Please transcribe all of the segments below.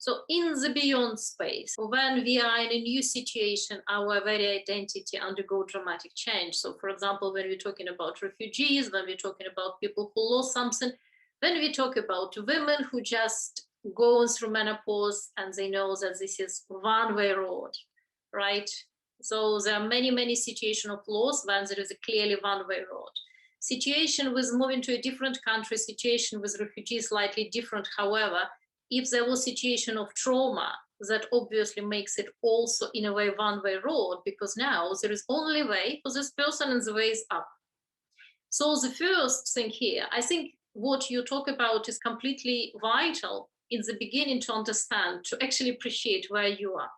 So in the beyond space, when we are in a new situation, our very identity undergo dramatic change. So for example, when we're talking about refugees, when we're talking about people who lost something, when we talk about women who just go through menopause and they know that this is one-way road, right? So there are many, many situations of loss when there is a clearly one-way road. Situation with moving to a different country, situation with refugees slightly different. However, if there was a situation of trauma, that obviously makes it also in a way one-way road, because now there is only way for this person and the way is up. So the first thing here, I think what you talk about is completely vital in the beginning to understand, to actually appreciate where you are.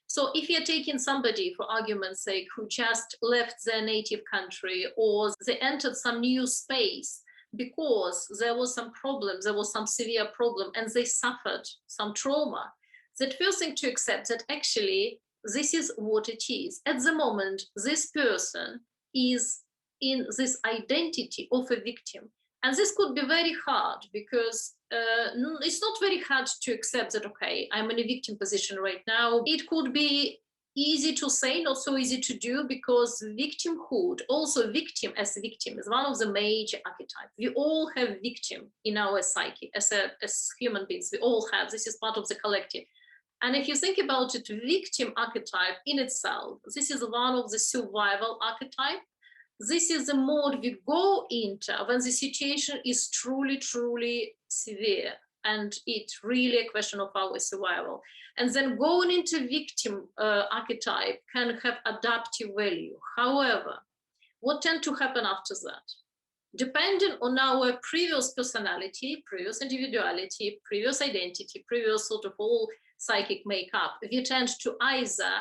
So if you're taking somebody, for argument's sake, who just left their native country or they entered some new space because there was some problem, there was some severe problem and they suffered some trauma, that first thing to accept that actually this is what it is. At the moment, this person is in this identity of a victim. And this could be very hard because it's not very hard to accept that, okay, I'm in a victim position right now. It could be easy to say, not so easy to do, because victimhood, also victim as a victim, is one of the major archetypes. We all have victim in our psyche as human beings. We all have, this is part of the collective. And if you think about it, victim archetype in itself, this is one of the survival archetype. This is the mode we go into when the situation is truly, truly severe and it's really a question of our survival. And then going into victim archetype can have adaptive value. However, what tends to happen after that? Depending on our previous personality, previous individuality, previous identity, previous sort of all psychic makeup, we tend to either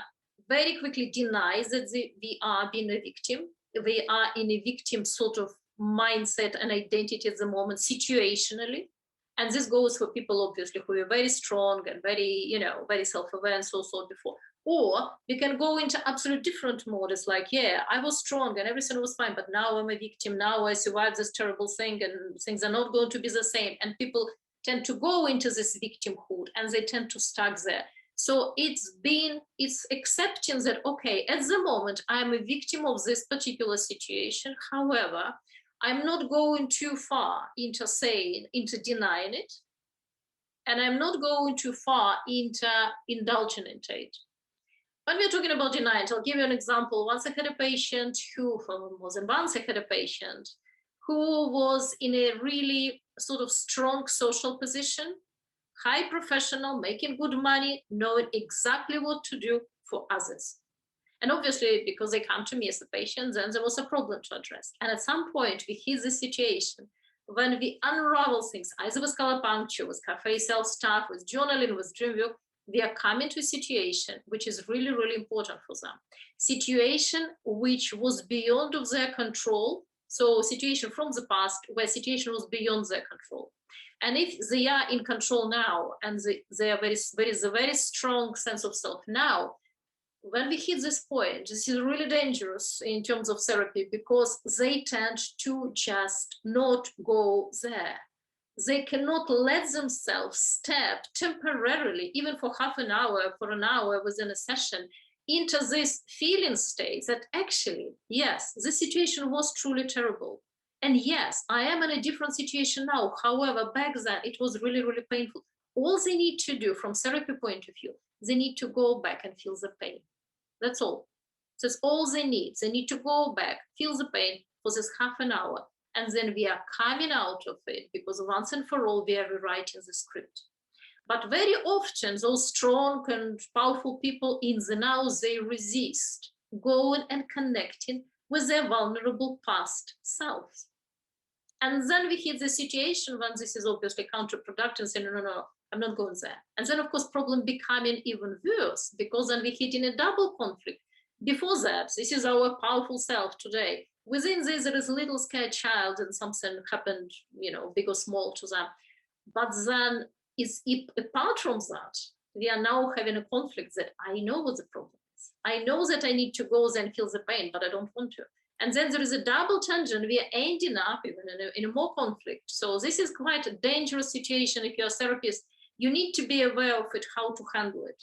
very quickly deny that we are being a victim. We are in a victim sort of mindset and identity at the moment, situationally. And this goes for people, obviously, who are very strong and very, very self-aware and so on before. Or we can go into absolute different mode. It's like, yeah, I was strong and everything was fine, but now I'm a victim. Now I survived this terrible thing and things are not going to be the same. And people tend to go into this victimhood and they tend to stuck there. So it's accepting that, okay, at the moment, I'm a victim of this particular situation. However, I'm not going too far into denying it. And I'm not going too far into indulging in it. When we're talking about denial, I'll give you an example. Once I had a patient who was in a really sort of strong social position, high professional, making good money, knowing exactly what to do for others. And obviously, because they come to me as a patient, then there was a problem to address. And at some point, we hit the situation when we unravel things, either with color puncture, with cafe sales stuff, with journaling, with dream work, we are coming to a situation which is really, really important for them. Situation which was beyond of their control. So situation from the past where situation was beyond their control. And if they are in control now and there is a very strong sense of self now, when we hit this point, this is really dangerous in terms of therapy because they tend to just not go there. They cannot let themselves step temporarily, even for half an hour, for an hour within a session, into this feeling state that actually, yes, the situation was truly terrible. And yes, I am in a different situation now. However, back then it was really, really painful. All they need to do from therapy point of view, they need to go back and feel the pain. That's all. That's all they need. They need to go back, feel the pain for this half an hour. And then we are coming out of it because once and for all, we are rewriting the script. But very often, those strong and powerful people in the now, they resist going and connecting with their vulnerable past selves. And then we hit the situation when this is obviously counterproductive and say, no, I'm not going there. And then, of course, problem becoming even worse because then we hit in a double conflict. Before that, this is our powerful self today. Within this, there is a little scared child and something happened, big or small to them. But then apart from that, we are now having a conflict that I know what the problem is. I know that I need to go there and feel the pain, but I don't want to. And then there is a double tension. We are ending up even in a more conflict. So this is quite a dangerous situation if you're a therapist, You need to be aware of it, how to handle it.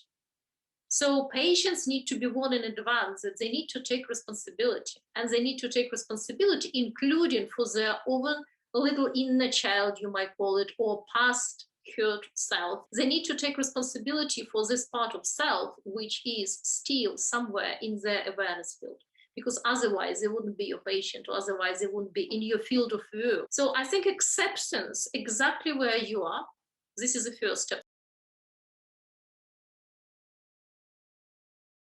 So patients need to be warned in advance that they need to take responsibility, and they need to take responsibility, including for their own little inner child, you might call it, or past hurt self. They need to take responsibility for this part of self, which is still somewhere in their awareness field, because otherwise they wouldn't be your patient, or otherwise they wouldn't be in your field of view. So I think acceptance exactly where you are, this is the first step.